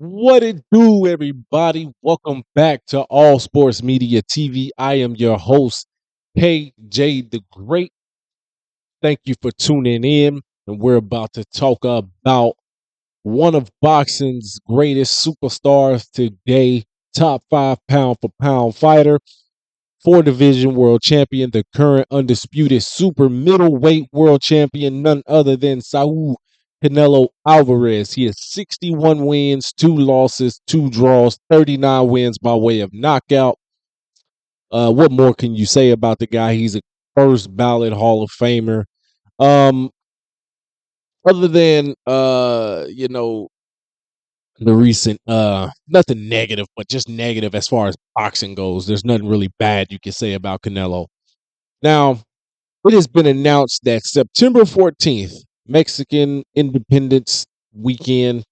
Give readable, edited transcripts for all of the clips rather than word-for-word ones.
What it do, everybody? Welcome back to All Sports Media TV. I am your host, KJ the Great. Thank you for tuning in. And we're about to talk about one of boxing's greatest superstars today, top 5 pound for pound fighter, 4 division world champion, the current undisputed super middleweight world champion, none other than Saul Canelo Alvarez. He has 61 wins, 2 losses, 2 draws, 39 wins by way of knockout. What more can you say about the guy? He's a first ballot Hall of Famer. Um, other than the recent nothing negative, but just negative as far as boxing goes. There's nothing really bad you can say about Canelo. Now, it has been announced that September 14th, Mexican Independence Weekend,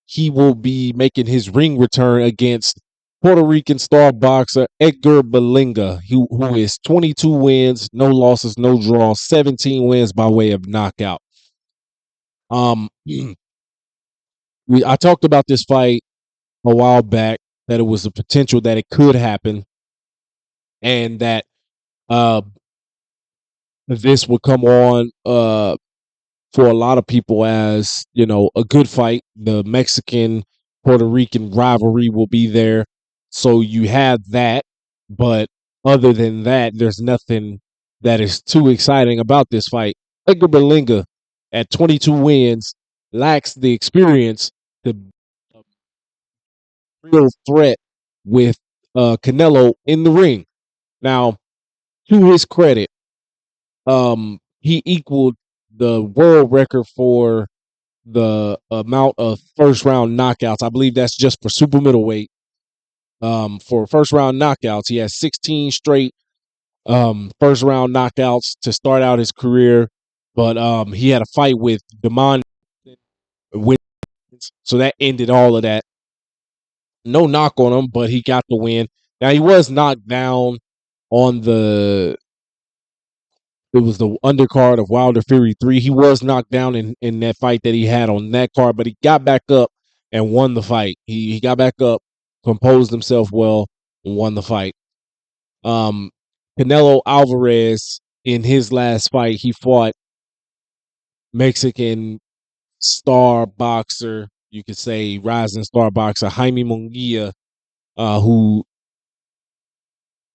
he will be making his ring return against Puerto Rican star boxer Edgar Berlanga, who is 22 wins, no losses, no draws, 17 wins by way of knockout. I talked about this fight a while back, that it was a potential that it could happen, and that uh, this would come on for a lot of people as, a good fight. The Mexican Puerto Rican rivalry will be there. So you have that. But other than that, there's nothing that is too exciting about this fight. Edgar Berlanga at 22 wins lacks the experience to real threat with Canelo in the ring. Now, to his credit, he equaled the world record for the amount of first round knockouts. I believe that's just for super middleweight. For first round knockouts, he has 16 straight first round knockouts to start out his career. But he had a fight with Demond, so that ended all of that. No knock on him, but he got the win. Now he was knocked down on it was the undercard of Wilder Fury 3. He was knocked down in that fight that he had on that card, but he got back up and won the fight. He got back up, composed himself well, and won the fight. Um, Canelo Alvarez, in his last fight, he fought Mexican star boxer, you could say rising star boxer, Jaime Munguia, who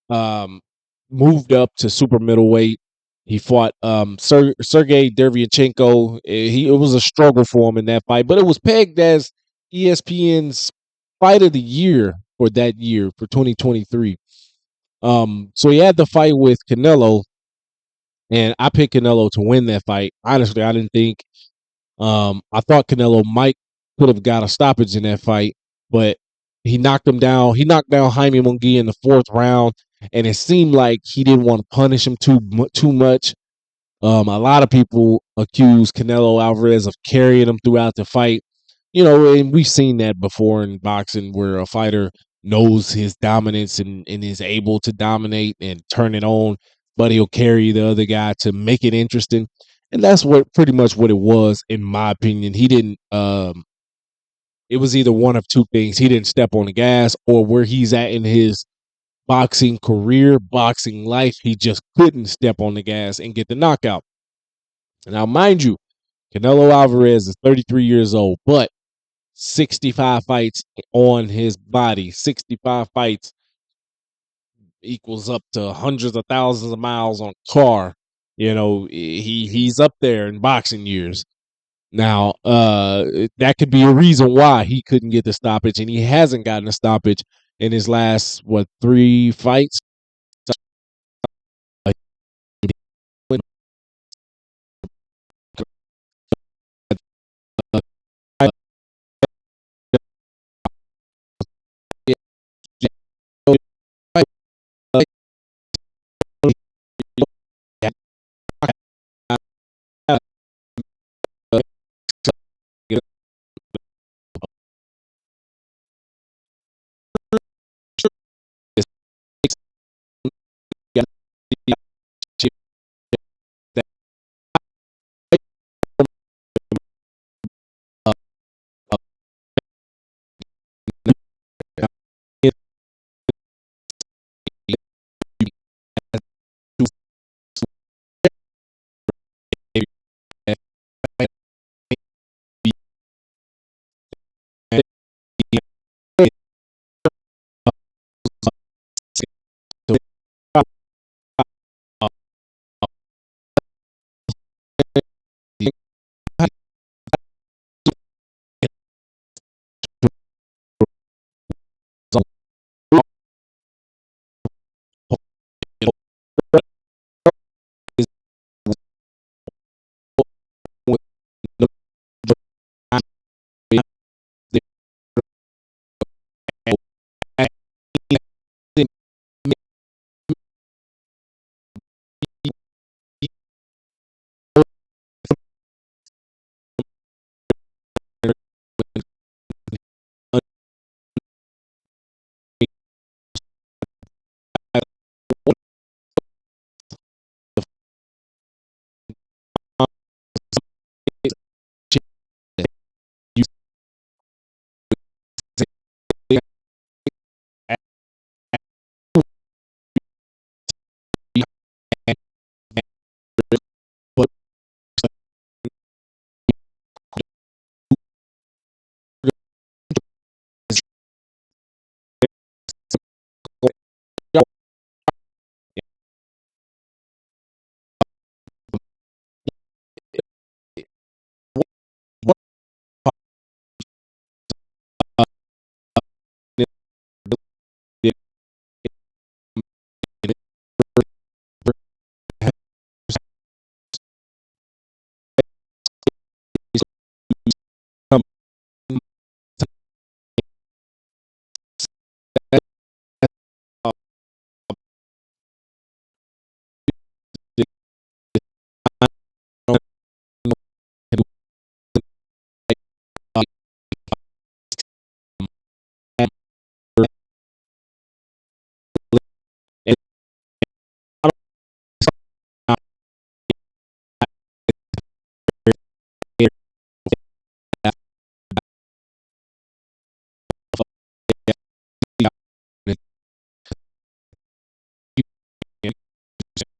um, moved up to super middleweight. He fought Sergey Derevyanchenko. It was a struggle for him in that fight, but it was pegged as ESPN's fight of the year for that year, for 2023. So he had the fight with Canelo, and I picked Canelo to win that fight. Honestly, I didn't think. I thought Canelo might could have got a stoppage in that fight, but he knocked him down. He knocked down Jaime Munguia in the 4th round, and it seemed like he didn't want to punish him too much. A lot of people accuse Canelo Alvarez of carrying him throughout the fight. And we've seen that before in boxing, where a fighter knows his dominance and is able to dominate and turn it on, but he'll carry the other guy to make it interesting. And that's what pretty much what it was, in my opinion. He didn't it was either one of two things. He didn't step on the gas, or where he's at in his boxing career, boxing life, he just couldn't step on the gas and get the knockout. Now, mind you, Canelo Alvarez is 33 years old, but 65 fights on his body. 65 fights equals up to hundreds of thousands of miles on a car. He's up there in boxing years. Now, that could be a reason why he couldn't get the stoppage, and he hasn't gotten a stoppage in his last 3 fights.